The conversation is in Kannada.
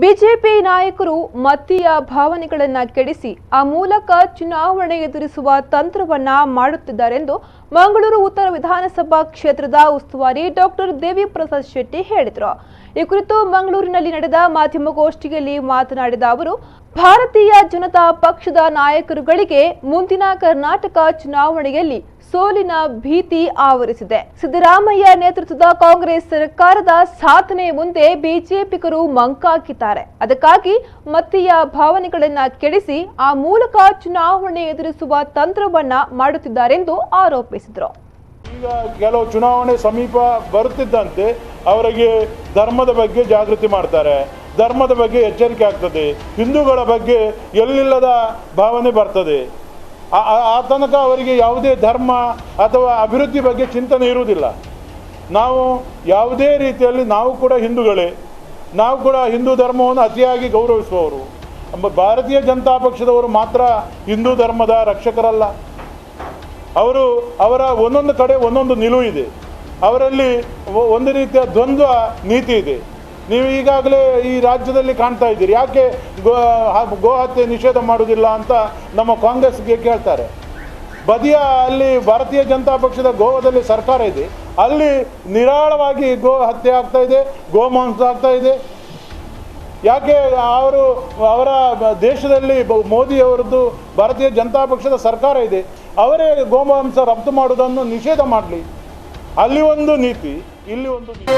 ಬಿಜೆಪಿ ನಾಯಕರು ಮತೀಯ ಭಾವನೆಗಳನ್ನು ಕೆಡಿಸಿ ಆ ಮೂಲಕ ಚುನಾವಣೆ ಎದುರಿಸುವ ತಂತ್ರವನ್ನ ಮಾಡುತ್ತಿದ್ದಾರೆಂದು ಮಂಗಳೂರು ಉತ್ತರ ವಿಧಾನಸಭಾ ಕ್ಷೇತ್ರದ ಉಸ್ತುವಾರಿ ಡಾಕ್ಟರ್.ದೇವಿ ಪ್ರಸಾದ್ ಶೆಟ್ಟಿ ಹೇಳಿದರು। ಈ ಕುರಿತು ಮಂಗಳೂರಿನಲ್ಲಿ ನಡೆದ ಮಾಧ್ಯಮಗೋಷ್ಠಿಯಲ್ಲಿ ಮಾತನಾಡಿದ ಅವರು, ಭಾರತೀಯ ಜನತಾ ಪಕ್ಷದ ನಾಯಕರುಗಳಿಗೆ ಮುಂದಿನ ಕರ್ನಾಟಕ ಚುನಾವಣೆಯಲ್ಲಿ ಸೋಲಿನ ಭೀತಿ ಆವರಿಸಿದೆ। ಸಿದ್ದರಾಮಯ್ಯ ನೇತೃತ್ವದ ಕಾಂಗ್ರೆಸ್ ಸರ್ಕಾರದ ಸಾಧನೆ ಮುಂದೆ ಬಿಜೆಪಿಗರು ಮಂಕಾಕಿದ್ದಾರೆ। ಅದಕ್ಕಾಗಿ ಮತೀಯ ಭಾವನೆಗಳನ್ನ ಕೆಡಿಸಿ ಆ ಮೂಲಕ ಚುನಾವಣೆ ಎದುರಿಸುವ ತಂತ್ರವನ್ನ ಮಾಡುತ್ತಿದ್ದಾರೆಂದು ಆರೋಪಿಸಿದರು। ಈಗ ಕೆಲವು ಚುನಾವಣೆ ಸಮೀಪ ಬರುತ್ತಿದ್ದಂತೆ ಅವರಿಗೆ ಧರ್ಮದ ಬಗ್ಗೆ ಜಾಗೃತಿ ಮಾಡ್ತಾರೆ, ಧರ್ಮದ ಬಗ್ಗೆ ಎಚ್ಚರಿಕೆ ಆಗ್ತದೆ, ಹಿಂದೂಗಳ ಬಗ್ಗೆ ಎಲ್ಲಿಲ್ಲದ ಭಾವನೆ ಬರ್ತದೆ। ಆ ತನಕ ಅವರಿಗೆ ಯಾವುದೇ ಧರ್ಮ ಅಥವಾ ಅಭಿವೃದ್ಧಿ ಬಗ್ಗೆ ಚಿಂತನೆ ಇರುವುದಿಲ್ಲ। ನಾವು ಯಾವುದೇ ರೀತಿಯಲ್ಲಿ ನಾವು ಕೂಡ ಹಿಂದೂಗಳೇ, ನಾವು ಕೂಡ ಹಿಂದೂ ಧರ್ಮವನ್ನು ಅತಿಯಾಗಿ ಗೌರವಿಸುವವರು। ಭಾರತೀಯ ಜನತಾ ಪಕ್ಷದವರು ಮಾತ್ರ ಹಿಂದೂ ಧರ್ಮದ ರಕ್ಷಕರಲ್ಲ, ಅವರ ಒಂದೊಂದು ಕಡೆ ಒಂದೊಂದು ನಿಲುವು ಇದೆ, ಅವರಲ್ಲಿ ಒಂದು ರೀತಿಯ ದ್ವಂದ್ವ ನೀತಿ ಇದೆ। ನೀವು ಈಗಾಗಲೇ ಈ ರಾಜ್ಯದಲ್ಲಿ ಕಾಣ್ತಾ ಇದ್ದೀರಿ, ಯಾಕೆ ಗೋ ಹತ್ಯೆ ನಿಷೇಧ ಮಾಡುವುದಿಲ್ಲ ಅಂತ ನಮ್ಮ ಕಾಂಗ್ರೆಸ್ಗೆ ಕೇಳ್ತಾರೆ। ಬದಿಯ ಅಲ್ಲಿ ಭಾರತೀಯ ಜನತಾ ಪಕ್ಷದ ಗೋವಾದಲ್ಲಿ ಸರ್ಕಾರ ಇದೆ, ಅಲ್ಲಿ ನಿರಾಳವಾಗಿ ಗೋ ಹತ್ಯೆ ಆಗ್ತಾ ಇದೆ, ಗೋಮಾಂಸ ಆಗ್ತಾ ಇದೆ। ಯಾಕೆ ಅವರ ದೇಶದಲ್ಲಿ ಮೋದಿಯವರದ್ದು ಭಾರತೀಯ ಜನತಾ ಪಕ್ಷದ ಸರ್ಕಾರ ಇದೆ, ಅವರೇ ಗೋಮಾಂಸ ರಫ್ತು ಮಾಡುವುದನ್ನು ನಿಷೇಧ ಮಾಡಲಿ। ಅಲ್ಲಿ ಒಂದು ನೀತಿ, ಇಲ್ಲಿ ಒಂದು ನೀತಿ।